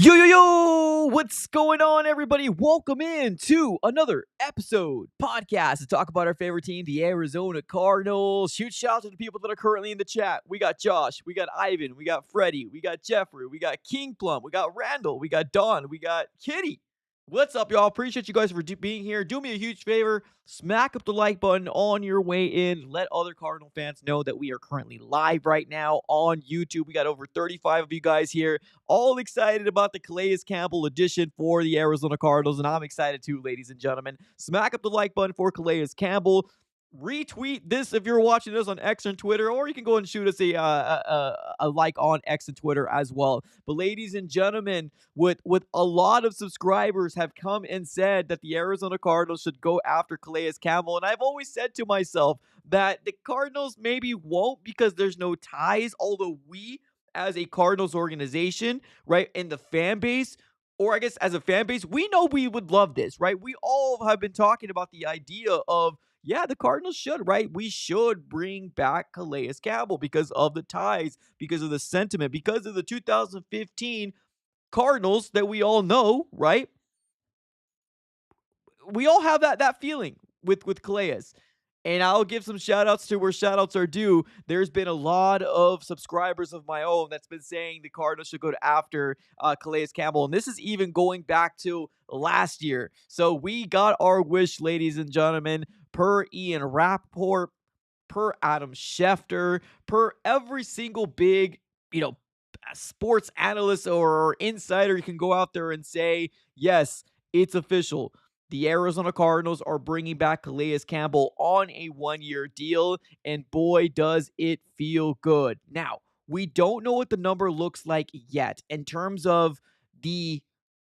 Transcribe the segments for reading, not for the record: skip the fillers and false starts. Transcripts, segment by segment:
Yo, yo, yo! What's going on, everybody? Welcome in to another podcast to talk about our favorite team, the Arizona Cardinals. Huge shout out to the people that are currently in the chat. We got Josh, we got Ivan, we got Freddie, we got Jeffrey, we got King Plum, we got Randall, we got Don, we got Kitty. What's up, y'all? Appreciate you guys for being here. Do me a huge favor. Smack up the like button on your way in. Let other Cardinal fans know that we are currently live right now on YouTube. We got over 35 of you guys here, all excited about the Calais Campbell edition for the Arizona Cardinals, and I'm excited too, ladies and gentlemen. Smack up the like button for Calais Campbell. Retweet this if you're watching this on X and Twitter, or you can go and shoot us a like on X and Twitter as well. But ladies and gentlemen, with a lot of subscribers have come and said that the Arizona Cardinals should go after Calais Campbell, and I've always said to myself that the Cardinals maybe won't because there's no ties, although we as a Cardinals organization, right, and the fan base, or I guess as a fan base, we know we would love this, right? We all have been talking about the idea of, yeah, the Cardinals should, right? We should bring back Calais Campbell because of the ties, because of the sentiment, because of the 2015 Cardinals that we all know, right? We all have that feeling with Calais. And I'll give some shout outs to where shout outs are due. There's been a lot of subscribers of my own that's been saying the Cardinals should go after Calais Campbell. And this is even going back to last year. So we got our wish, ladies and gentlemen, per Ian Rappaport, per Adam Schefter, per every single big, sports analyst or insider. You can go out there and say, yes, it's official. The Arizona Cardinals are bringing back Calais Campbell on a one-year deal, and boy, does it feel good. Now, we don't know what the number looks like yet in terms of the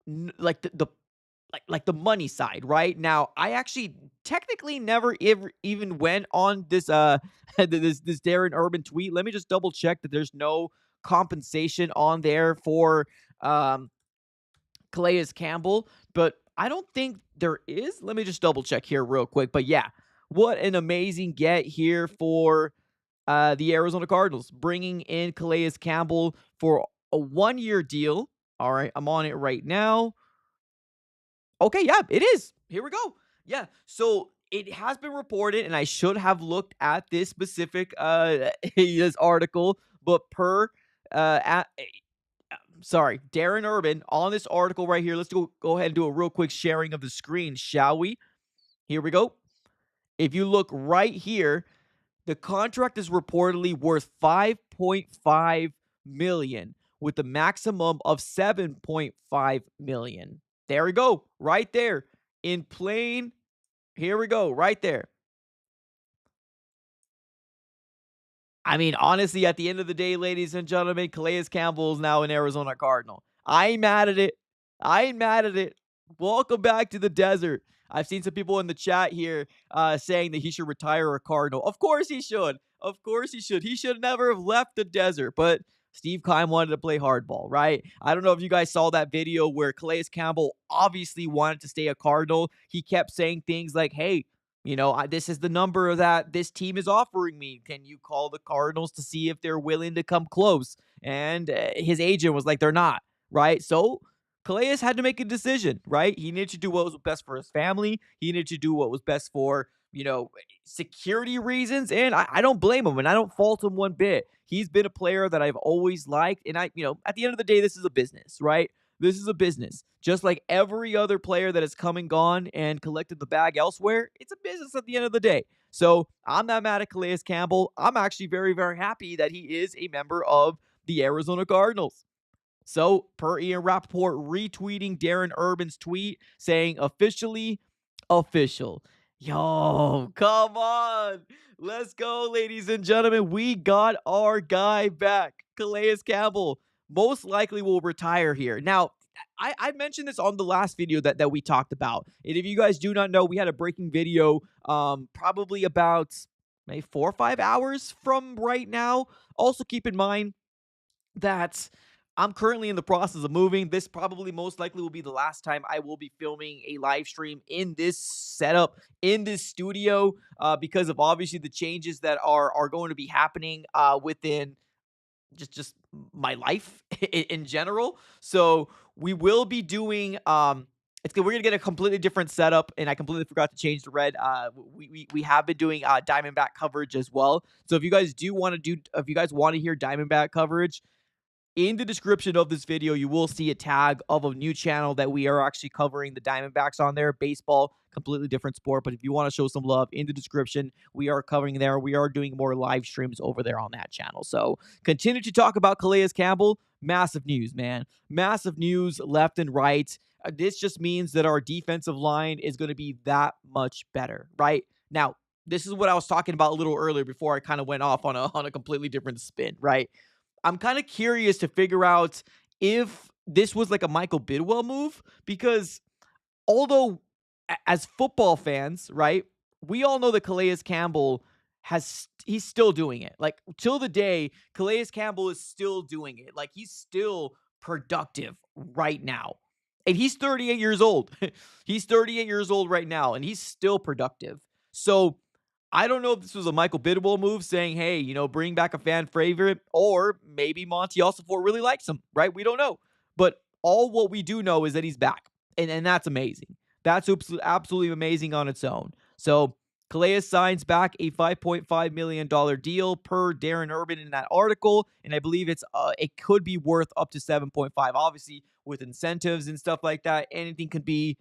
the money side, right? Now, I actually technically never even went on this this Darren Urban tweet. Let me just double check that there's no compensation on there for Calais Campbell, but I don't think there is. Let me just double check here real quick. But yeah, what an amazing get here for the Arizona Cardinals, bringing in Calais Campbell for a one-year deal. All right, I'm on it right now. Okay, yeah, it is. Here we go. Yeah, so it has been reported, and I should have looked at this specific this article, but per Darren Urban on this article right here. Let's go ahead and do a real quick sharing of the screen, shall we? Here we go. If you look right here, the contract is reportedly worth $5.5 million with a maximum of $7.5 million. There we go. Right there. In plain. Here we go. Right there. I mean, honestly, at the end of the day, ladies and gentlemen, Calais Campbell is now an Arizona Cardinal. I ain't mad at it. Welcome back to the desert. I've seen some people in the chat here saying that he should retire a Cardinal. Of course he should. He should never have left the desert, but Steve Keim wanted to play hardball, right? I don't know if you guys saw that video where Calais Campbell obviously wanted to stay a Cardinal. He kept saying things like, hey, this is the number that this team is offering me. Can you call the Cardinals to see if they're willing to come close? And his agent was like, they're not, right? So Calais had to make a decision, right? He needed to do what was best for his family. He needed to do what was best for, security reasons. And I don't blame him, and I don't fault him one bit. He's been a player that I've always liked. And at the end of the day, this is a business, right? This is a business. Just like every other player that has come and gone and collected the bag elsewhere, it's a business at the end of the day. So I'm not mad at Calais Campbell. I'm actually very, very happy that he is a member of the Arizona Cardinals. So, per Ian Rappaport retweeting Darren Urban's tweet saying, officially official. Yo, come on. Let's go, ladies and gentlemen. We got our guy back. Calais Campbell most likely will retire here. Now, I mentioned this on the last video that we talked about. And if you guys do not know, we had a breaking video probably about maybe 4 or 5 hours from right now. Also, keep in mind that I'm currently in the process of moving. This probably most likely will be the last time I will be filming a live stream in this setup, in this studio, because of obviously the changes that are going to be happening within just my life in general. So we will be doing it's good. We're gonna get a completely different setup, and I completely forgot to change the red. We have been doing Diamondback coverage as well. So if you guys if you guys want to hear Diamondback coverage, in the description of this video, you will see a tag of a new channel that we are actually covering the Diamondbacks on there. Baseball, completely different sport, but if you want to show some love, in the description, we are covering there. We are doing more live streams over there on that channel. So continue to talk about Calais Campbell. Massive news, man. Massive news left and right. This just means that our defensive line is going to be that much better, right? Now, this is what I was talking about a little earlier before I kind of went off on a completely different spin, right? I'm kind of curious to figure out if this was like a Michael Bidwell move, because although as football fans, right, we all know that Calais Campbell he's still doing it. Like till the day, Calais Campbell is still doing it. Like he's still productive right now. And he's 38 years old. He's 38 years old right now, and he's still productive. So I don't know if this was a Michael Bidwell move saying, hey, bring back a fan favorite, or maybe Monty Ossenfort really likes him, right? We don't know. But all what we do know is that he's back. And that's amazing. That's absolutely amazing on its own. So Calais signs back a $5.5 million deal per Darren Urban in that article. And I believe it could be worth up to 7.5. Obviously, with incentives and stuff like that, anything could be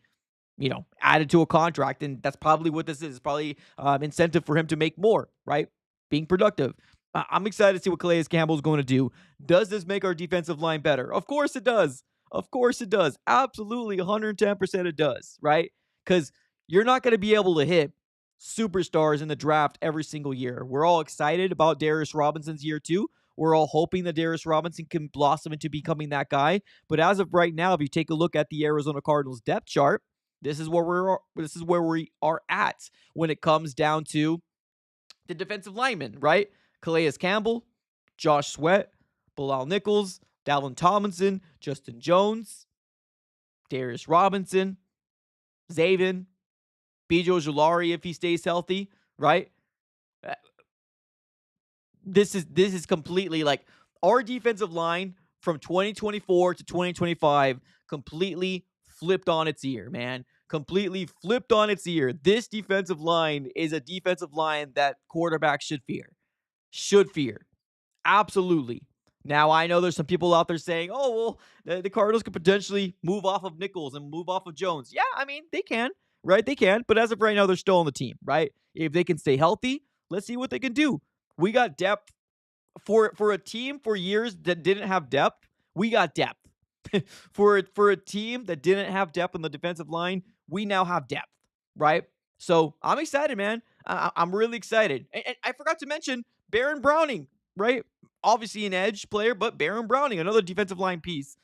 added to a contract. And that's probably what this is. It's probably incentive for him to make more, right? Being productive. I'm excited to see what Calais Campbell is going to do. Does this make our defensive line better? Of course it does. Of course it does. Absolutely 110% it does, right? Because you're not going to be able to hit superstars in the draft every single year. We're all excited about Darius Robinson's year 2. We're all hoping that Darius Robinson can blossom into becoming that guy. But as of right now, if you take a look at the Arizona Cardinals depth chart, this is where we are at when it comes down to the defensive linemen, right? Calais Campbell, Josh Sweat, Bilal Nichols, Dalvin Tomlinson, Justin Jones, Darius Robinson, Zaven, Bijo Ojulari if he stays healthy, right? Uh, This is completely like our defensive line from 2024 to 2025 completely flipped on its ear, man. Completely flipped on its ear. This defensive line is a defensive line that quarterbacks should fear. Should fear. Absolutely. Now, I know there's some people out there saying, oh, well, the Cardinals could potentially move off of Nichols and move off of Jones. Yeah, I mean, they can, right? They can. But as of right now, they're still on the team, right? If they can stay healthy, let's see what they can do. We got depth for a team for years that didn't have depth. We got depth. For a team that didn't have depth on the defensive line, we now have depth, right? So I'm excited, man. I'm really excited. And I forgot to mention Baron Browning, right? Obviously an edge player, but Baron Browning, another defensive line piece.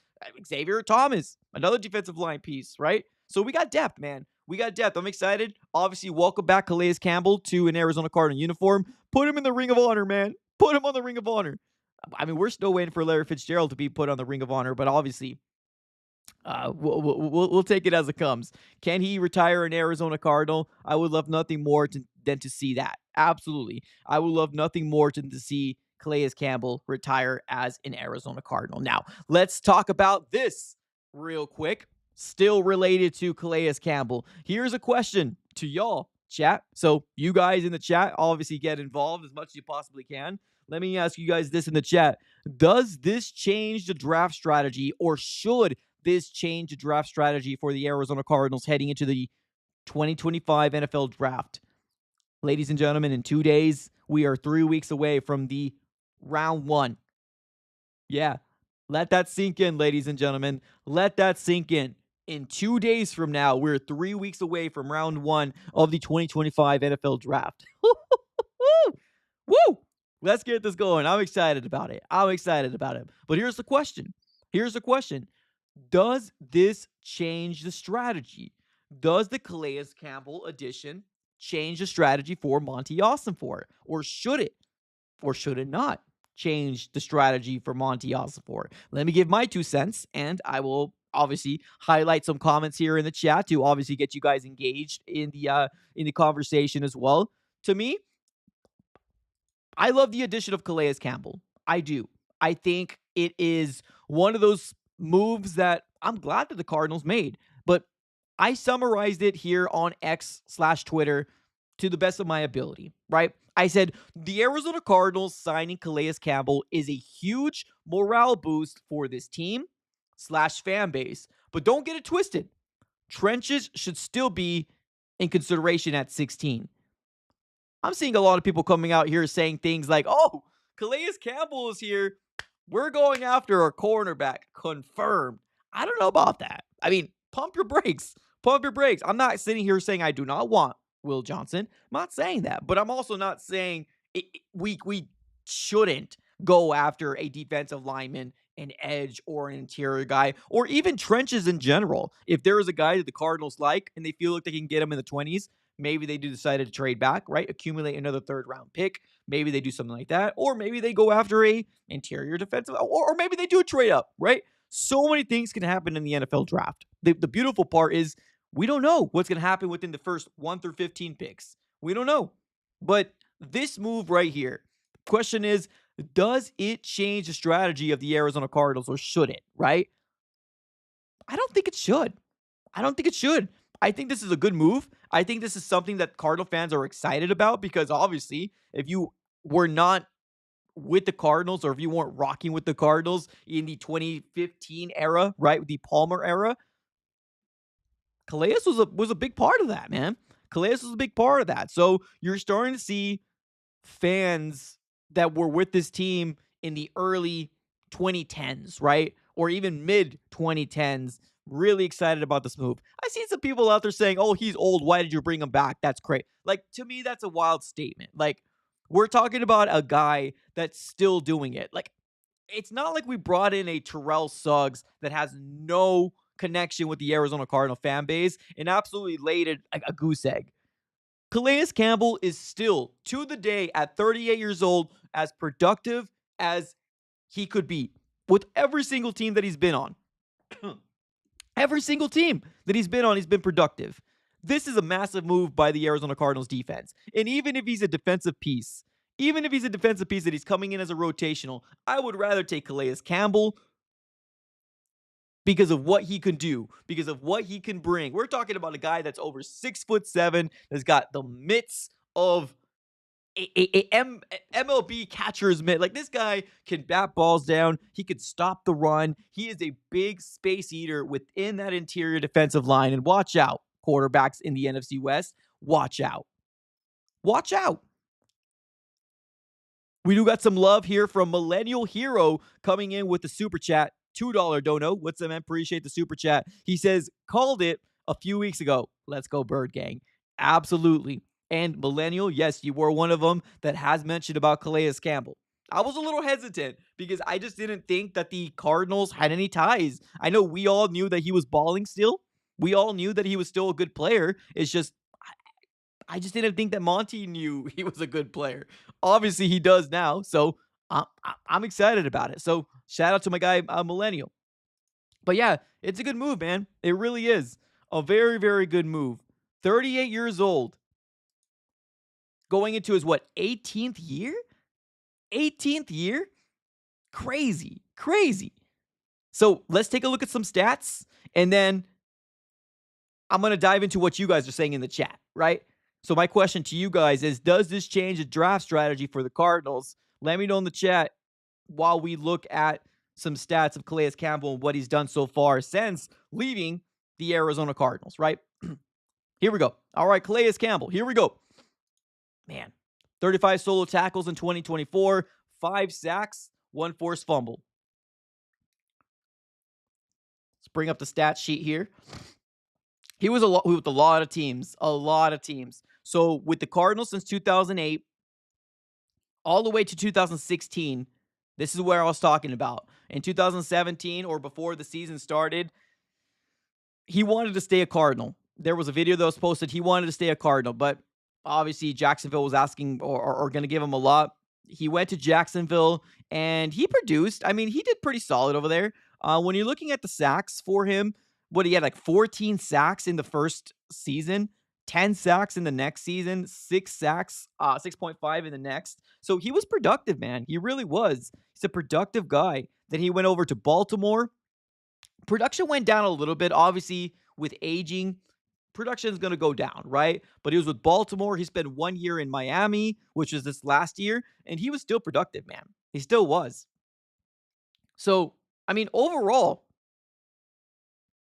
Xavier Thomas, another defensive line piece, right? So we got depth, man. We got depth. I'm excited. Obviously, welcome back Calais Campbell to an Arizona Cardinal uniform. Put him in the Ring of Honor, man. Put him on the Ring of Honor. I mean, we're still waiting for Larry Fitzgerald to be put on the Ring of Honor, but obviously, we'll take it as it comes. Can he retire an Arizona Cardinal? I would love nothing more than to see that. Absolutely. I would love nothing more than to see Calais Campbell retire as an Arizona Cardinal. Now, let's talk about this real quick. Still related to Calais Campbell. Here's a question to y'all, chat. So you guys in the chat obviously get involved as much as you possibly can. Let me ask you guys this in the chat. Does this change the draft strategy, or should this change the draft strategy for the Arizona Cardinals heading into the 2025 NFL draft? Ladies and gentlemen, in 2 days, we are 3 weeks away from the round 1. Yeah, let that sink in, ladies and gentlemen. Let that sink in. In 2 days from now, we're 3 weeks away from round 1 of the 2025 NFL draft. Woo! Let's get this going. I'm excited about it. But here's the question. Does this change the strategy? Does the Calais Campbell addition change the strategy for Monty Ossenfort? Or should it? Or should it not change the strategy for Monty Ossenfort? Let me give my 2 cents, and I will obviously highlight some comments here in the chat to obviously get you guys engaged in the conversation as well. To me, I love the addition of Calais Campbell. I do. I think it is one of those moves that I'm glad that the Cardinals made. But I summarized it here on X/Twitter to the best of my ability, right? I said the Arizona Cardinals signing Calais Campbell is a huge morale boost for this team/fan base. But don't get it twisted. Trenches should still be in consideration at 16. I'm seeing a lot of people coming out here saying things like, oh, Calais Campbell is here. We're going after a cornerback. Confirmed. I don't know about that. I mean, pump your brakes. Pump your brakes. I'm not sitting here saying I do not want Will Johnson. I'm not saying that. But I'm also not saying we shouldn't go after a defensive lineman, an edge, or an interior guy, or even trenches in general. If there is a guy that the Cardinals like and they feel like they can get him in the 20s, maybe they do decide to trade back, right? Accumulate another third round pick. Maybe they do something like that. Or maybe they go after a interior defensive, or maybe they do a trade up, right? So many things can happen in the NFL draft. The beautiful part is we don't know what's going to happen within the first 1 through 15 picks. We don't know. But this move right here, question is, does it change the strategy of the Arizona Cardinals or should it, right? I don't think it should. I don't think it should. I think this is a good move. I think this is something that Cardinal fans are excited about because obviously, if you were not with the Cardinals or if you weren't rocking with the Cardinals in the 2015 era, right, the Palmer era, Calais was a big part of that, man. Calais was a big part of that. So you're starting to see fans that were with this team in the early 2010s, right? Or even mid 2010s, really excited about this move. I see some people out there saying, oh, he's old. Why did you bring him back? That's great. Like, to me, that's a wild statement. Like, we're talking about a guy that's still doing it. Like, it's not like we brought in a Terrell Suggs that has no connection with the Arizona Cardinal fan base and absolutely laid it like a goose egg. Calais Campbell is still, to the day, at 38 years old, as productive as he could be with every single team that he's been on. Every single team that he's been on, he's been productive. This is a massive move by the Arizona Cardinals defense. And even if he's a defensive piece, that he's coming in as a rotational, I would rather take Calais Campbell because of what he can do, because of what he can bring. We're talking about a guy that's over 6'7", that's got the mitts of MLB catcher's mitt. Like, this guy can bat balls down. He can stop the run. He is a big space eater within that interior defensive line. And watch out, quarterbacks in the NFC West. Watch out. Watch out. We do got some love here from Millennial Hero coming in with the super chat. $2 dono. What's up, man? Appreciate the super chat. He says, called it a few weeks ago. Let's go, Bird Gang. Absolutely. And Millennial, yes, you were one of them that has mentioned about Calais Campbell. I was a little hesitant because I just didn't think that the Cardinals had any ties. I know we all knew that he was balling still. We all knew that he was still a good player. It's just, I just didn't think that Monty knew he was a good player. Obviously, he does now. So I'm excited about it. So shout out to my guy, Millennial. But yeah, it's a good move, man. It really is. A very, very good move. 38 years old. Going into his, 18th year? 18th year? Crazy. Crazy. So let's take a look at some stats. And then I'm going to dive into what you guys are saying in the chat, right? So my question to you guys is, does this change the draft strategy for the Cardinals? Let me know in the chat while we look at some stats of Calais Campbell and what he's done so far since leaving the Arizona Cardinals, right? Here we go. All right, Calais Campbell. Here we go. Man, 35 solo tackles in 2024, 5 sacks, 1 forced fumble. Let's bring up the stat sheet here. He was with a lot of teams, So with the Cardinals since 2008, all the way to 2016, this is where I was talking about. In 2017, or before the season started, he wanted to stay a Cardinal. There was a video that was posted. He wanted to stay a Cardinal, but obviously Jacksonville was asking or going to give him a lot. He went to Jacksonville, and he produced. I mean, he did pretty solid over there. When you're looking at the sacks for him, he had like 14 sacks in the first season. 10 sacks in the next season, 6 sacks, 6.5 in the next. So he was productive, man. He really was. He's a productive guy. Then he went over to Baltimore. Production went down a little bit, obviously, with aging. Production is going to go down, right? But he was with Baltimore. He spent 1 year in Miami, which was this last year, and he was still productive, man. He still was. So, I mean, overall,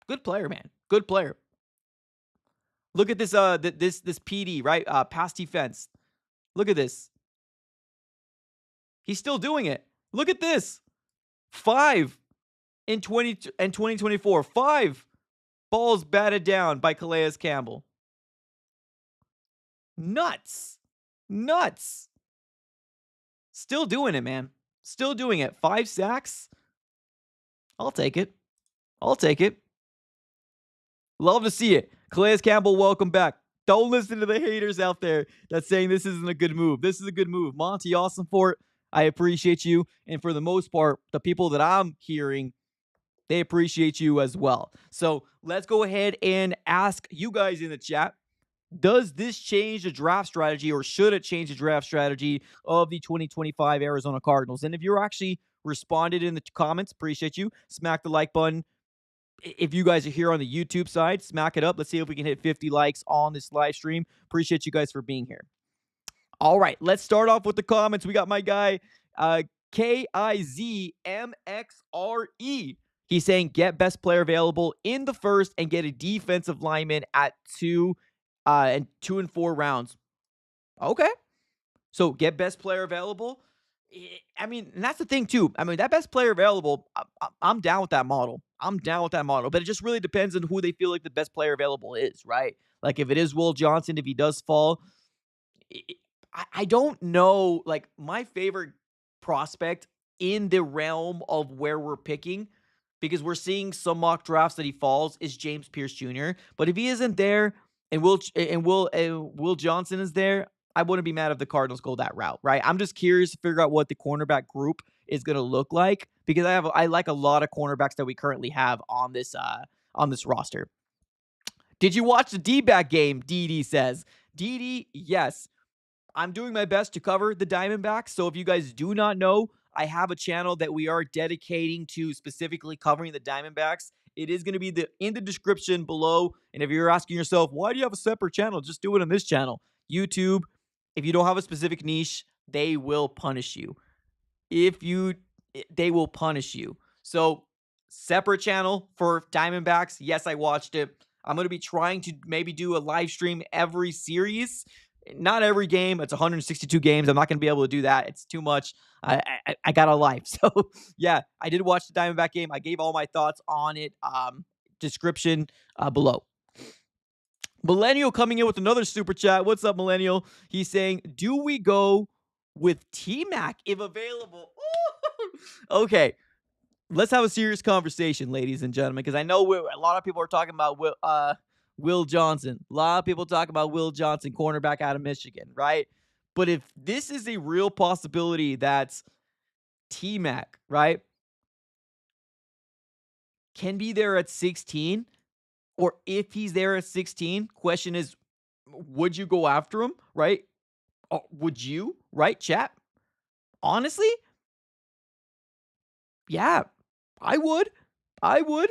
good player, man. Good player. Look at this this PD, right? Pass defense. Look at this. He's still doing it. Look at this. 5 in 2024. 5 balls batted down by Calais Campbell. Nuts. Nuts. Still doing it, man. Still doing it. 5 sacks. I'll take it. I'll take it. Love to see it. Calais Campbell, welcome back. Don't listen to the haters out there that's saying this isn't a good move. This is a good move. Monty, awesome for it. I appreciate you. And for the most part, the people that I'm hearing, they appreciate you as well. So let's go ahead and ask you guys in the chat, does this change the draft strategy, or should it change the draft strategy of the 2025 Arizona Cardinals? And if you're actually responded in the comments, appreciate you. Smack the like button. If you guys are here on the YouTube side, smack it up. Let's see if we can hit 50 likes on this live stream. Appreciate you guys for being here. All right, let's start off with the comments. We got my guy, KIZMXRE. He's saying get best player available in the first and get a defensive lineman at 2 and 2 and 4 rounds. Okay. So get best player available. I mean, and that's the thing too. I mean, that best player available, I'm down with that model. I'm down with that model, but it just really depends on who they feel like the best player available is, right? Like if it is Will Johnson, if he does fall, I don't know. Like my favorite prospect in the realm of where we're picking, because we're seeing some mock drafts that he falls, is James Pierce Jr. But if he isn't there and Will Johnson is there, I wouldn't be mad if the Cardinals go that route, right? I'm just curious to figure out what the cornerback group is going to look like, because I like a lot of cornerbacks that we currently have on this roster. Did you watch the D-back game? DD says. DD, yes. I'm doing my best to cover the Diamondbacks. So if you guys do not know, I have a channel that we are dedicating to specifically covering the Diamondbacks. It is going to be in the description below. And if you're asking yourself, why do you have a separate channel? Just do it on this channel. YouTube, if you don't have a specific niche, they will punish you. They will punish you. So separate channel for Diamondbacks. Yes, I watched it. I'm going to be trying to maybe do a live stream every series. Not every game. It's 162 games. I'm not going to be able to do that. It's too much. I got a life. So, yeah, I did watch the Diamondback game. I gave all my thoughts on it. Description below. Millennial coming in with another super chat. What's up, Millennial? He's saying, do we go with T-Mac if available? Okay. Let's have a serious conversation, ladies and gentlemen, because I know a lot of people are talking about Will Johnson. A lot of people talk about Will Johnson, cornerback out of Michigan, right? But if this is a real possibility that's T-Mac, right, can be there at 16, or if he's there at 16, question is, would you go after him, right? Would you, right, chat? Honestly, yeah, I would. I would.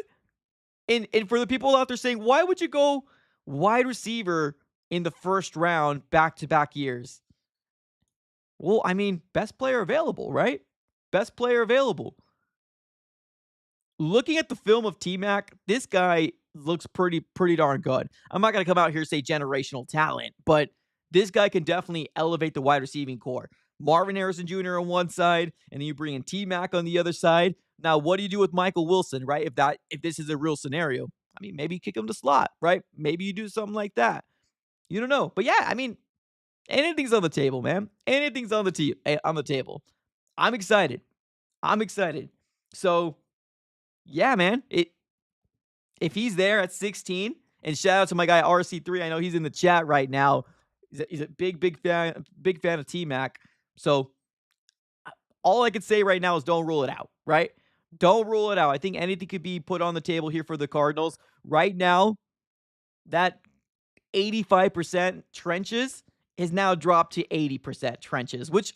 And for the people out there saying, why would you go wide receiver in the first round back-to-back years? Well, I mean, best player available, right? Best player available. Looking at the film of T-Mac, this guy looks pretty darn good. I'm not going to come out here and say generational talent, but this guy can definitely elevate the wide receiving core. Marvin Harrison Jr. on one side, and then you bring in T-Mac on the other side. Now, what do you do with Michael Wilson, right? If this is a real scenario, I mean, maybe you kick him to slot, right? Maybe you do something like that. You don't know. But yeah, I mean, anything's on the table, man. Anything's on the table. I'm excited. So, yeah, man. If he's there at 16, and shout out to my guy RC3. I know he's in the chat right now. He's a big fan of T-Mac. So all I could say right now is don't rule it out, right? Don't rule it out. I think anything could be put on the table here for the Cardinals. Right now, that 85% trenches has now dropped to 80% trenches, which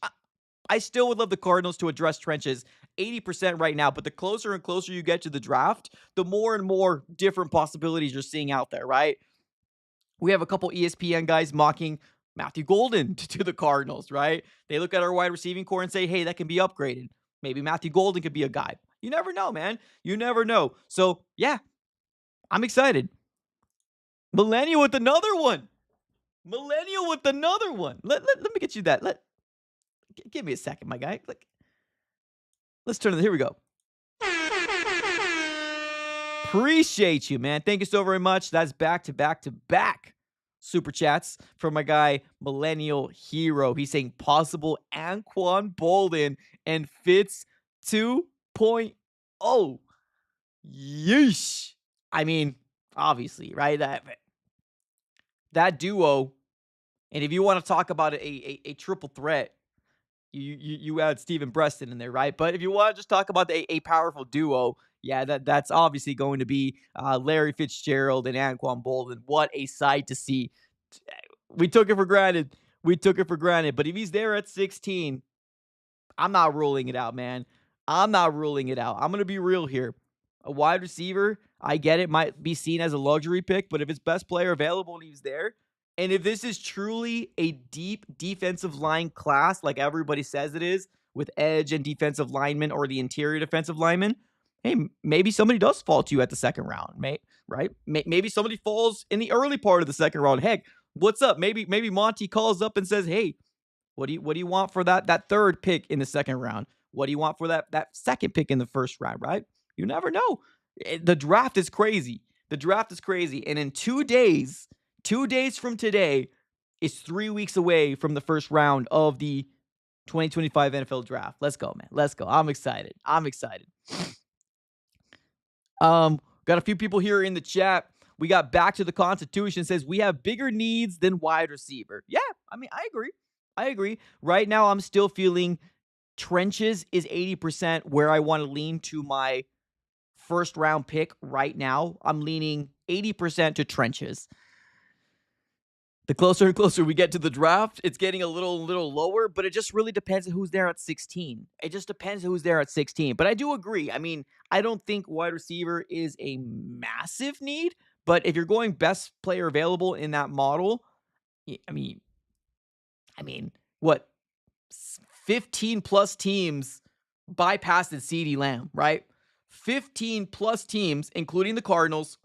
I still would love the Cardinals to address trenches 80% right now, but the closer and closer you get to the draft, the more and more different possibilities you're seeing out there, right? We have a couple ESPN guys mocking Matthew Golden to the Cardinals, right? They look at our wide receiving core and say, hey, that can be upgraded. Maybe Matthew Golden could be a guy. You never know, man. You never know. So, yeah, I'm excited. Millennial with another one. Millennial with another one. Let me get you that. Give me a second, my guy. Let's turn it. Here we go. Appreciate you, man. Thank you so very much. That's back to back to back super chats from my guy Millennial Hero. He's saying possible Anquan Bolden and Fitz 2.0. Yeesh. I mean, obviously, right? That duo. And if you want to talk about a triple threat, you add Steven Breston in there, right? But if you want to just talk about a powerful duo, yeah, that's obviously going to be Larry Fitzgerald and Anquan Bolden. What a sight to see. We took it for granted. But if he's there at 16, I'm not ruling it out, man. I'm not ruling it out. I'm going to be real here. A wide receiver, I get it, might be seen as a luxury pick, but if it's best player available and he's there, and if this is truly a deep defensive line class, like everybody says it is, with edge and defensive linemen or the interior defensive linemen, hey, maybe somebody does fall to you at the second round, right? Maybe somebody falls in the early part of the second round. Heck, what's up? Maybe Monty calls up and says, hey, what do you want for that third pick in the second round? What do you want for that second pick in the first round, right? You never know. The draft is crazy. And in 2 days, 2 days from today, is 3 weeks away from the first round of the 2025 NFL draft. Let's go, man. Let's go. I'm excited. Got a few people here in the chat. We got Back to the Constitution says we have bigger needs than wide receiver. Yeah, I mean, I agree. Right now, I'm still feeling trenches is 80% where I want to lean to my first round pick right now. I'm leaning 80% to trenches. The closer and closer we get to the draft, it's getting a little lower, but it just really depends on who's there at 16. But I do agree. I mean, I don't think wide receiver is a massive need, but if you're going best player available in that model, I mean, what? 15 plus teams bypassed CeeDee Lamb, right? 15 plus teams, including the Cardinals,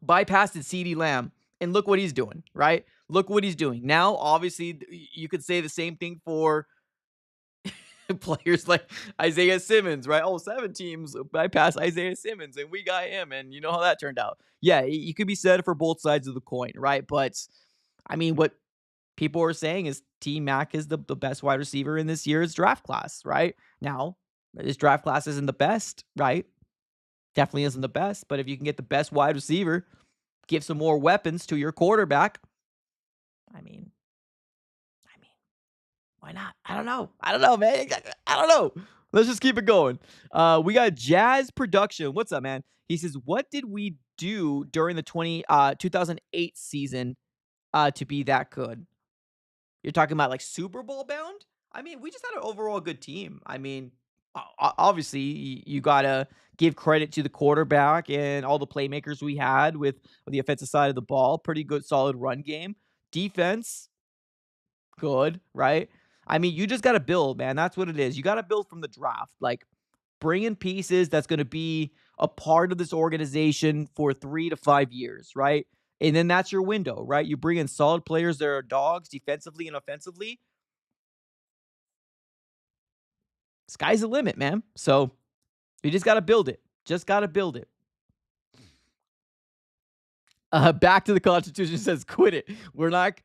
bypassed CeeDee Lamb. And look what he's doing, right? Look what he's doing. Now, obviously, you could say the same thing for players like Isaiah Simmons, right? 7 teams bypassed Isaiah Simmons, and we got him, and you know how that turned out. Yeah, you could be said for both sides of the coin, right? But, I mean, what people are saying is T-Mac is the best wide receiver in this year's draft class, right? Now, this draft class isn't the best, right? Definitely isn't the best, but if you can get the best wide receiver, give some more weapons to your quarterback, I mean, why not? I don't know, man. I don't know. Let's just keep it going. We got Jazz Production. What's up, man? He says, what did we do during the 2008 season to be that good? You're talking about like Super Bowl bound? I mean, we just had an overall good team. I mean, obviously, you got to give credit to the quarterback and all the playmakers we had with the offensive side of the ball. Pretty good, solid run game. Defense, good, right? I mean, you just got to build, man. That's what it is. You got to build from the draft. Like, bring in pieces that's going to be a part of this organization for 3 to 5 years, right? And then that's your window, right? You bring in solid players that are dogs defensively and offensively. Sky's the limit, man. So you just got to build it. Back to the Constitution says, quit it. We're not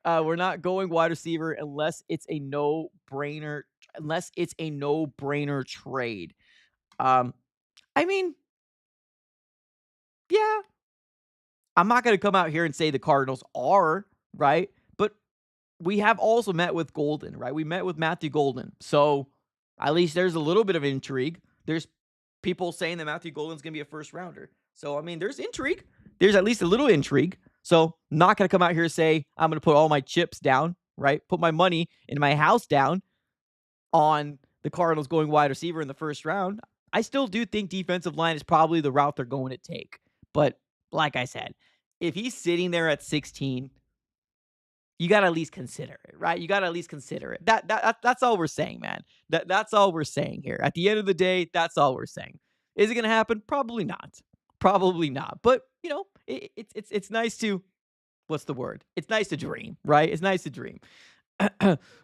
going wide receiver unless it's a no-brainer trade. I mean, yeah. I'm not going to come out here and say the Cardinals are, right? But we have also met with Golden, right? We met with Matthew Golden. So at least there's a little bit of intrigue. There's people saying that Matthew Golden's going to be a first rounder. So, I mean, there's intrigue. There's at least a little intrigue. So, not going to come out here and say, I'm going to put all my chips down, right? Put my money in my house down on the Cardinals going wide receiver in the first round. I still do think defensive line is probably the route they're going to take. But like I said, if he's sitting there at 16, you got to at least consider it, right? You got to at least consider it. That's all we're saying, man. That's all we're saying here. At the end of the day, that's all we're saying. Is it going to happen? Probably not. Probably not. But it's nice to, what's the word? It's nice to dream, right? It's nice to dream.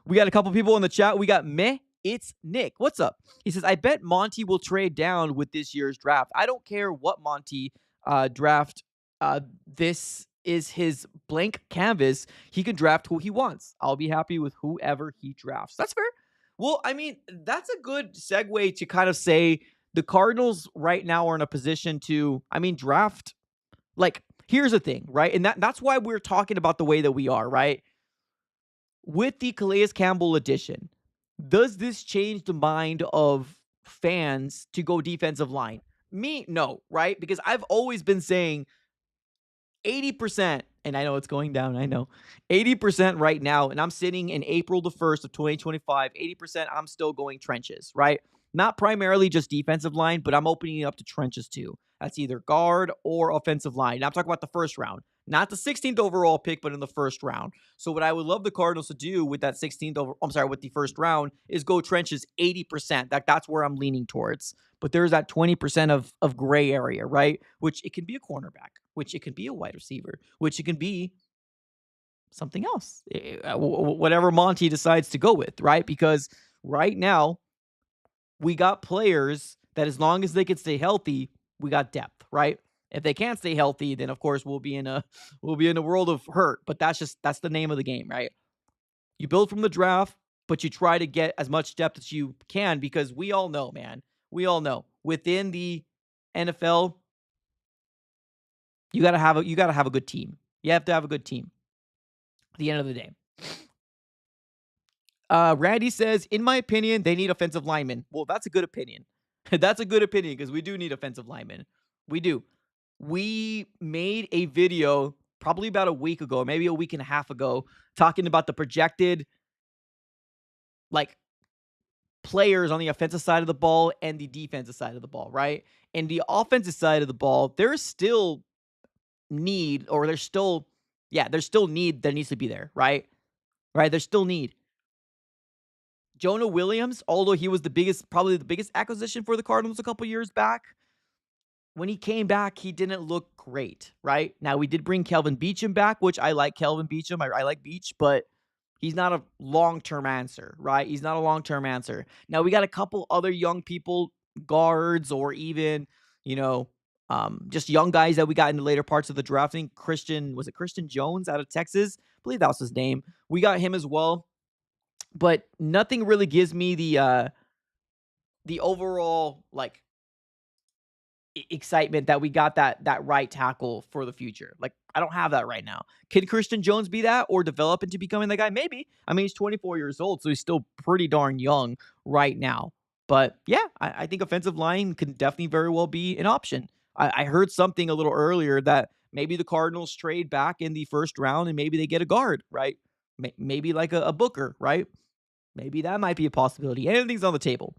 We got a couple people in the chat. We got Meh. It's Nick. What's up? He says, I bet Monty will trade down with this year's draft. I don't care what Monty draft. This is his blank canvas. He can draft who he wants. I'll be happy with whoever he drafts. That's fair. Well, I mean, that's a good segue to kind of say the Cardinals right now are in a position to, draft. Like, here's the thing, right? And that's why we're talking about the way that we are, right? With the Calais Campbell edition, does this change the mind of fans to go defensive line? Me, no, right? Because I've always been saying 80%, and I know it's going down, I know, 80% right now, and I'm sitting in April the 1st of 2025, 80% I'm still going trenches, right? Not primarily just defensive line, but I'm opening it up to trenches too. That's either guard or offensive line. Now I'm talking about the first round, not the 16th overall pick, but in the first round. So what I would love the Cardinals to do with that with the first round is go trenches 80%. That's where I'm leaning towards. But there's that 20% of gray area, right? Which it can be a cornerback, which it can be a wide receiver, which it can be something else, whatever Monty decides to go with, right? Because right now we got players that as long as they can stay healthy, we got depth, right? If they can't stay healthy, then of course we'll be in a world of hurt. But that's the name of the game, right? You build from the draft, but you try to get as much depth as you can because we all know, man. We all know within the NFL, you gotta have a good team. You have to have a good team. At the end of the day. Randy says, in my opinion, they need offensive linemen. Well, that's a good opinion. That's a good opinion because we do need offensive linemen. We do. We made a video probably about a week ago, maybe a week and a half ago, talking about the projected players on the offensive side of the ball and the defensive side of the ball, right? And the offensive side of the ball, there's still need, or there's still need that needs to be there, right? Right? There's still need. Jonah Williams, although he was probably the biggest acquisition for the Cardinals a couple years back, when he came back, he didn't look great, right? Now, we did bring Kelvin Beachum back, which I like Kelvin Beachum. I like Beach, but he's not a long-term answer, right? He's not a long-term answer. Now, we got a couple other young people, guards, or even, just young guys that we got in the later parts of the drafting. Christian Jones out of Texas? I believe that was his name. We got him as well. But nothing really gives me the overall excitement that we got that right tackle for the future. I don't have that right now. Can Christian Jones be that or develop into becoming the guy? Maybe. He's 24 years old, so he's still pretty darn young right now. But yeah, I think offensive line can definitely very well be an option. I heard something a little earlier that maybe the Cardinals trade back in the first round and maybe they get a guard, right? Maybe like a Booker, right? Maybe that might be a possibility. Anything's on the table.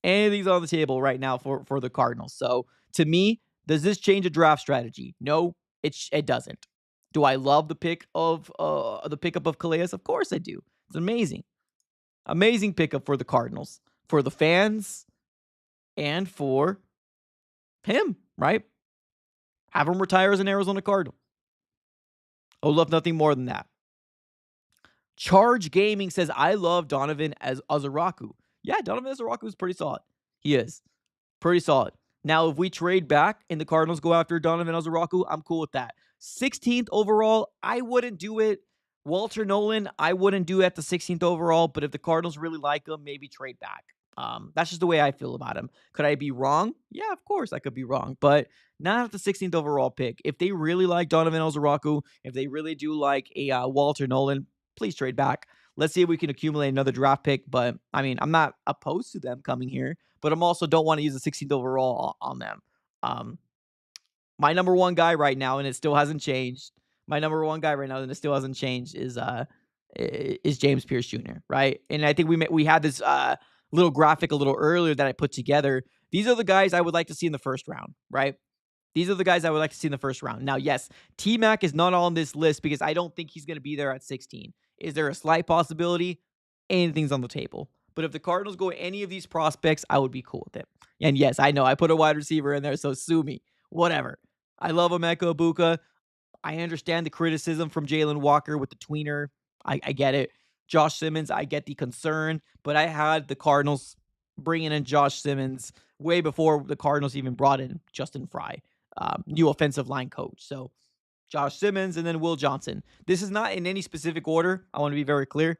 Anything's on the table right now for the Cardinals. So to me, does this change a draft strategy? No, it doesn't. Do I love the pickup of Calais? Of course I do. It's amazing. Amazing pickup for the Cardinals, for the fans, and for him, right? Have him retire as an Arizona Cardinal. I would love nothing more than that. Charge Gaming says, I love Donovan as Azaraku. Yeah, Donovan Azaraku is pretty solid. He is. Pretty solid. Now, if we trade back and the Cardinals go after Donovan Azaraku, I'm cool with that. 16th overall, I wouldn't do it. Walter Nolan, I wouldn't do it at the 16th overall, but if the Cardinals really like him, maybe trade back. That's just the way I feel about him. Could I be wrong? Yeah, of course I could be wrong, but not at the 16th overall pick. If they really like Donovan Azaraku, if they really do like a Walter Nolan, please trade back. Let's see if we can accumulate another draft pick. But I'm not opposed to them coming here, but I'm also don't want to use the 16th overall on them. My number one guy right now, and it still hasn't changed. my number one guy right now, and it still hasn't changed, is James Pierce Jr., right? And I think we had this little graphic a little earlier that I put together. These are the guys I would like to see in the first round, right? These are the guys I would like to see in the first round. Now, yes, T-Mac is not on this list because I don't think he's going to be there at 16. Is there a slight possibility? Anything's on the table. But if the Cardinals go any of these prospects, I would be cool with it. And yes, I know I put a wide receiver in there, so sue me. Whatever. I love Emeka Ibuka. I understand the criticism from Jalen Walker with the tweener. I get it. Josh Simmons, I get the concern, but I had the Cardinals bringing in Josh Simmons way before the Cardinals even brought in Justin Fry, new offensive line coach. So Josh Simmons and then Will Johnson. This is not in any specific order. I want to be very clear,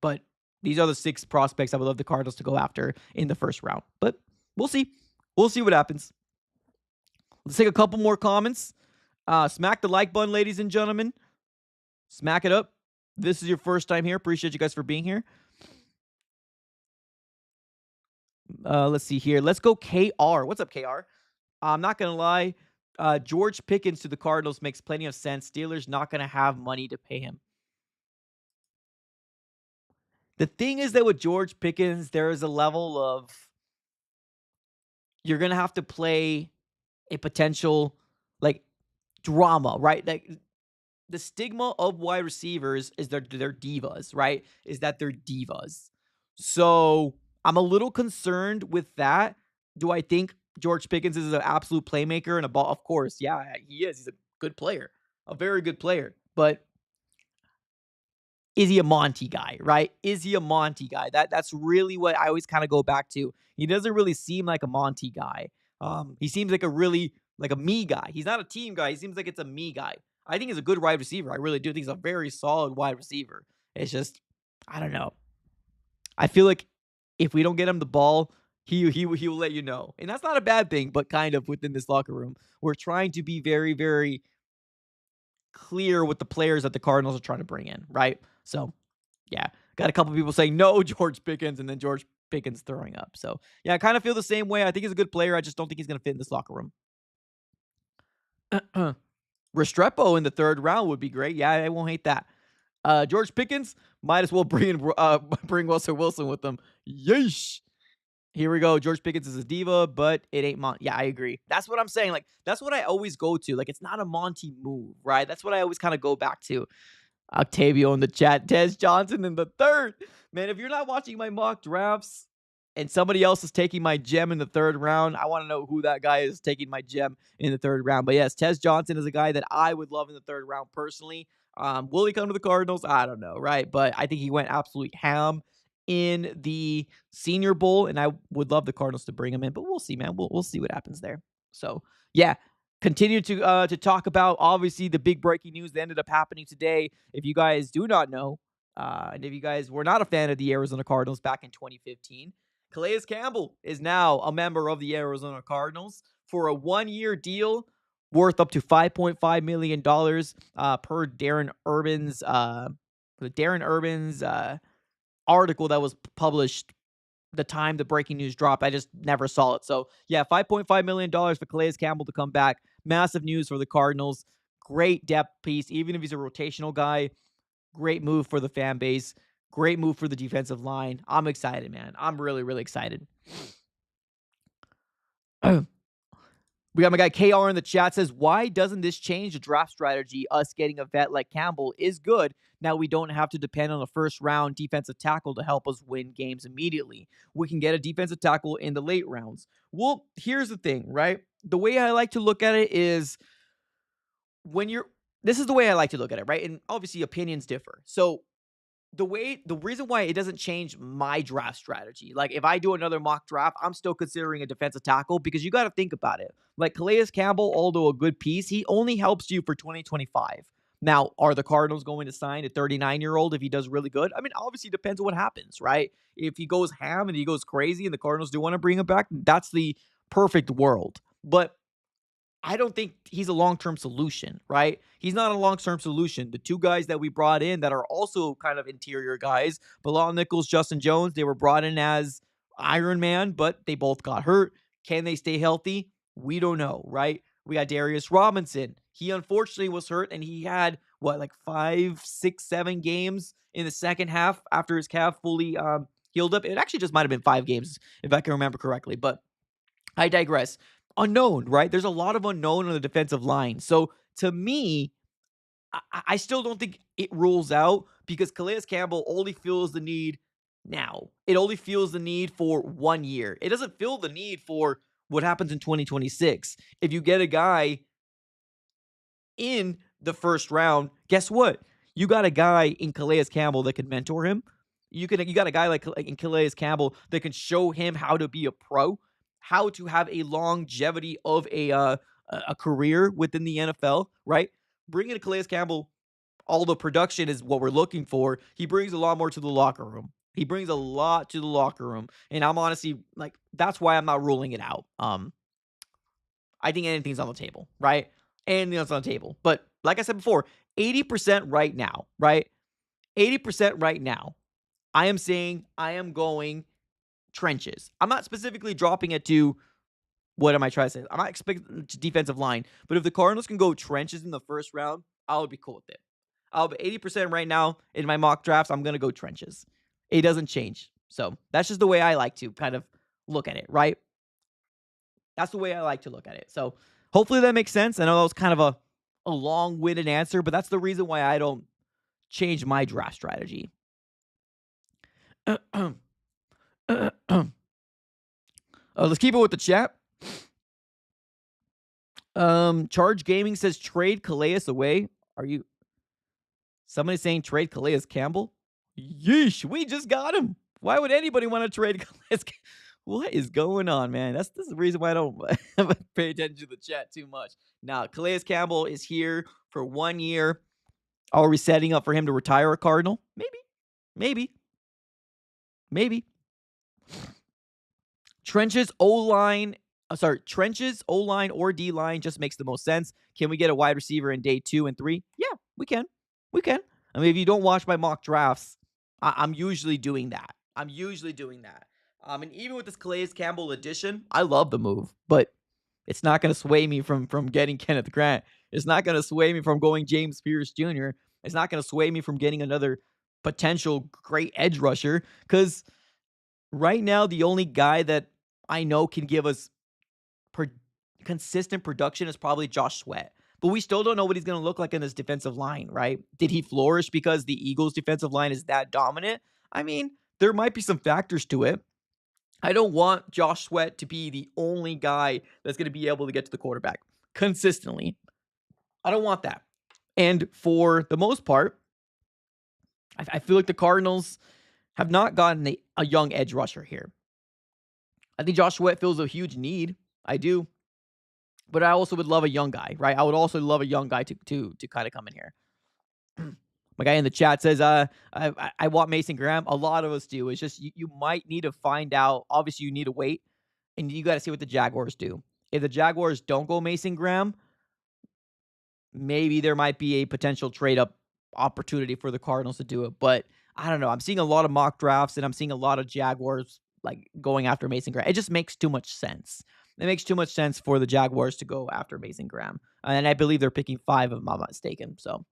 but these are the 6 prospects I would love the Cardinals to go after in the first round. But we'll see. We'll see what happens. Let's take a couple more comments. Smack the like button, ladies and gentlemen. Smack it up. This is your first time here. Appreciate you guys for being here. Let's see here. Let's go KR. What's up, KR? I'm not going to lie. George Pickens to the Cardinals makes plenty of sense. Steelers not going to have money to pay him. The thing is that with George Pickens, there is a level of you're going to have to play a potential like drama, right? Like the stigma of wide receivers is they're divas, right? Is that they're divas. So I'm a little concerned with that. Do I think George Pickens is an absolute playmaker and a ball? Of course, yeah, he is. He's a good player, a very good player. But is he a Monty guy, right? Is he a Monty guy? That's really what I always kind of go back to. He doesn't really seem like a Monty guy. He seems like like a me guy. He's not a team guy. He seems like it's a me guy. I think he's a good wide receiver. I really do think he's a very solid wide receiver. It's just, I don't know. I feel like if we don't get him the ball, he will let you know. And that's not a bad thing, but kind of within this locker room. We're trying to be very, very clear with the players that the Cardinals are trying to bring in, right? So, yeah. Got a couple people saying no, George Pickens, and then George Pickens throwing up. So, yeah, I kind of feel the same way. I think he's a good player. I just don't think he's going to fit in this locker room. Restrepo in the 3rd round would be great. Yeah, I won't hate that. George Pickens might as well bring Russell Wilson with them. Yeesh. Here we go. George Pickens is a diva, but it ain't Monty. Yeah, I agree. That's what I'm saying. Like, that's what I always go to. Like, it's not a Monty move, right? That's what I always kind of go back to. Octavio in the chat. Tez Johnson in the 3rd. Man, if you're not watching my mock drafts and somebody else is taking my gem in the 3rd round, I want to know who that guy is taking my gem in the 3rd round. But yes, Tez Johnson is a guy that I would love in the 3rd round personally. Will he come to the Cardinals? I don't know, right? But I think he went absolute ham in the Senior Bowl, and I would love the Cardinals to bring him in. But we'll see, man. We'll see what happens there. So, yeah. Continue to talk about, obviously, the big breaking news that ended up happening today. If you guys do not know, and if you guys were not a fan of the Arizona Cardinals back in 2015, Calais Campbell is now a member of the Arizona Cardinals for a 1-year deal worth up to $5.5 million per Darren Urban's article that was published the time the breaking news dropped. I just never saw it. So, yeah, $5.5 million for Calais Campbell to come back. Massive news for the Cardinals. Great depth piece. Even if he's a rotational guy, great move for the fan base. Great move for the defensive line. I'm excited, man. I'm really, really excited. We got my guy KR in the chat says, why doesn't this change the draft strategy? Us getting a vet like Campbell is good. Now we don't have to depend on a first-round defensive tackle to help us win games immediately. We can get a defensive tackle in the late rounds. Well, here's the thing, right? The way I like to look at it is this is the way I like to look at it, right? And obviously opinions differ. So the reason why it doesn't change my draft strategy, like if I do another mock draft, I'm still considering a defensive tackle because you got to think about it. Like Calais Campbell, although a good piece, he only helps you for 2025. Now, are the Cardinals going to sign a 39-year-old if he does really good? I mean, obviously, it depends on what happens, right? If he goes ham and he goes crazy and the Cardinals do want to bring him back, that's the perfect world. But I don't think he's a long-term solution, right? He's not a long-term solution. The 2 guys that we brought in that are also kind of interior guys, Bilal Nichols, Justin Jones, they were brought in as Iron Man, but they both got hurt. Can they stay healthy? We don't know, right? We got Darius Robinson. He unfortunately was hurt, and he had what, like 5, 6, 7 games in the second half after his calf fully healed up. It actually just might have been 5 games if I can remember correctly, but I digress. Unknown, right? There's a lot of unknown on the defensive line. So to me, I still don't think it rules out because Calais Campbell only feels the need now. It only feels the need for 1 year. It doesn't feel the need for what happens in 2026. If you get a guy in the first round, guess what? You got a guy in Calais Campbell that can mentor him. You got a guy like in Calais Campbell that can show him how to be a pro, how to have a longevity of a career within the NFL, right? Bringing in Calais Campbell, all the production is what we're looking for. He brings a lot more to the locker room. He brings a lot to the locker room, and I'm honestly like that's why I'm not ruling it out. I think anything's on the table, right? Anything's on the table. But like I said before, 80% right now, right? 80% right now. I am saying I am going trenches. I'm not specifically dropping it to what am I trying to say? I'm not expecting defensive line, but if the Cardinals can go trenches in the first round, I would be cool with it. I'll be 80% right now in my mock drafts. I'm going to go trenches. It doesn't change. So that's just the way I like to kind of look at it, right? That's the way I like to look at it. So hopefully that makes sense. I know that was kind of a long-winded answer, but that's the reason why I don't change my draft strategy. Let's keep it with the chat. Charge Gaming says trade Calais away. Are you somebody saying trade Calais Campbell? Yeesh, we just got him. Why would anybody want to trade Calais? What is going on, man? That's the reason why I don't pay attention to the chat too much. Now, Calais Campbell is here for 1 year. Are we setting up for him to retire a Cardinal? Maybe. Trenches, O-line, Trenches, O-line, or D-line just makes the most sense. Can we get a wide receiver in day 2 and 3? Yeah, we can. I mean, if you don't watch my mock drafts, I'm usually doing that. And even with this Calais Campbell edition, I love the move, but it's not going to sway me from getting Kenneth Grant. It's not going to sway me from going James Pierce Jr. It's not going to sway me from getting another potential great edge rusher because right now the only guy that I know can give us consistent production is probably Josh Sweat. But we still don't know what he's going to look like in this defensive line, right? Did he flourish because the Eagles' defensive line is that dominant? I mean, there might be some factors to it. I don't want Josh Sweat to be the only guy that's going to be able to get to the quarterback consistently. I don't want that. And for the most part, I feel like the Cardinals have not gotten a young edge rusher here. I think Josh Sweat fills a huge need. I do. But I also would love a young guy, right? I would also love a young guy to kind of come in here. My guy in the chat says, I want Mason Graham. A lot of us do. It's just you might need to find out. Obviously, you need to wait, and you got to see what the Jaguars do. If the Jaguars don't go Mason Graham, maybe there might be a potential trade-up opportunity for the Cardinals to do it. But I don't know. I'm seeing a lot of mock drafts, and I'm seeing a lot of Jaguars like going after Mason Graham. It just makes too much sense. It makes too much sense for the Jaguars to go after Mason Graham. And I believe they're picking 5 if I'm not mistaken. So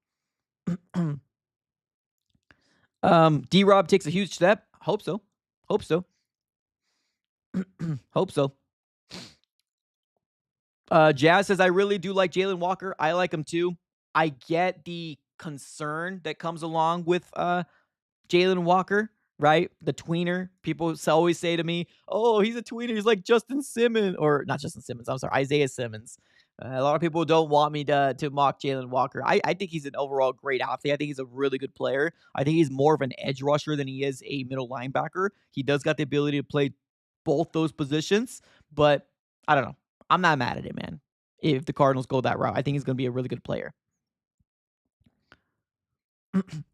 D-Rob takes a huge step. Hope so. Hope so. Jazz says, I really do like Jalen Walker. I like him too. I get the concern that comes along with Jalen Walker, right? The tweener. People always say to me, oh, he's a tweener. He's like Justin Simmons. Or not Justin Simmons. I'm sorry, Isaiah Simmons. A lot of people don't want me to mock Jalen Walker. I think he's an overall great athlete. I think he's a really good player. I think he's more of an edge rusher than he is a middle linebacker. He does got the ability to play both those positions, but I don't know. I'm not mad at it, man. If the Cardinals go that route, I think he's going to be a really good player.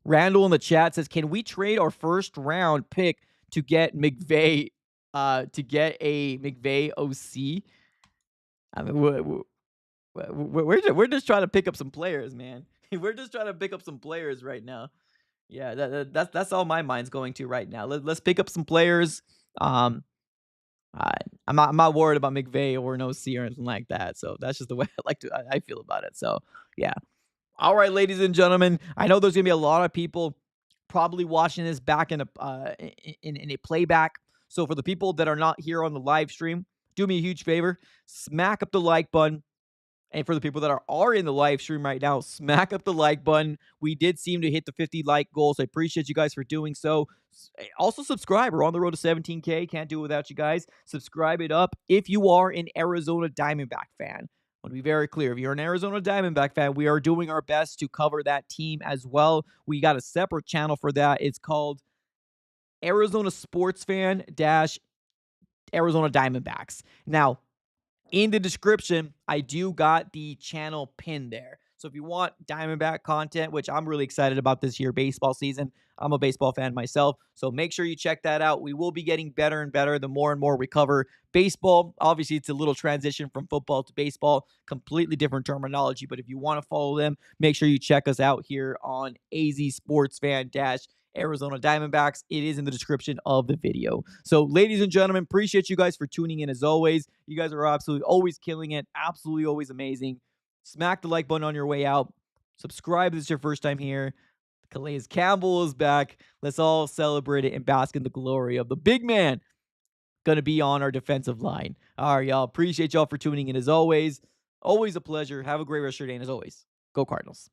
Randall in the chat says, can we trade our first round pick to get McVay, to get a McVay OC? I mean, we're just trying to pick up some players, man. We're just trying to pick up some players right now. Yeah, that's all my mind's going to right now. Let's pick up some players. Uh, I'm not worried about McVay or no C or anything like that. So that's just the way I feel about it. So yeah. All right, ladies and gentlemen. I know there's gonna be a lot of people probably watching this back in a playback. So for the people that are not here on the live stream, do me a huge favor, smack up the like button. And for the people that are in the live stream right now, smack up the like button. We did seem to hit the 50 like goal, so I appreciate you guys for doing so. Also, subscribe. We're on the road to 17K. Can't do it without you guys. Subscribe it up if you are an Arizona Diamondback fan. I want to be very clear. If you're an Arizona Diamondback fan, we are doing our best to cover that team as well. We got a separate channel for that. It's called Arizona Sports Fan dash Arizona Diamondbacks. Now, in the description, I do got the channel pinned there. So if you want Diamondback content, which I'm really excited about this year baseball season, I'm a baseball fan myself. So make sure you check that out. We will be getting better and better the more and more we cover baseball. Obviously, it's a little transition from football to baseball, completely different terminology. But if you want to follow them, make sure you check us out here on AZ Sports Fan Dash Arizona Diamondbacks. It is in the description of the video. So, ladies and gentlemen, appreciate you guys for tuning in as always. You guys are absolutely always killing it, absolutely always amazing. Smack the like button on your way out. Subscribe if this is your first time here. Calais Campbell is back. Let's all celebrate it and bask in the glory of the big man going to be on our defensive line. All right, y'all. Appreciate y'all for tuning in as always. Always a pleasure. Have a great rest of your day. And as always, go Cardinals.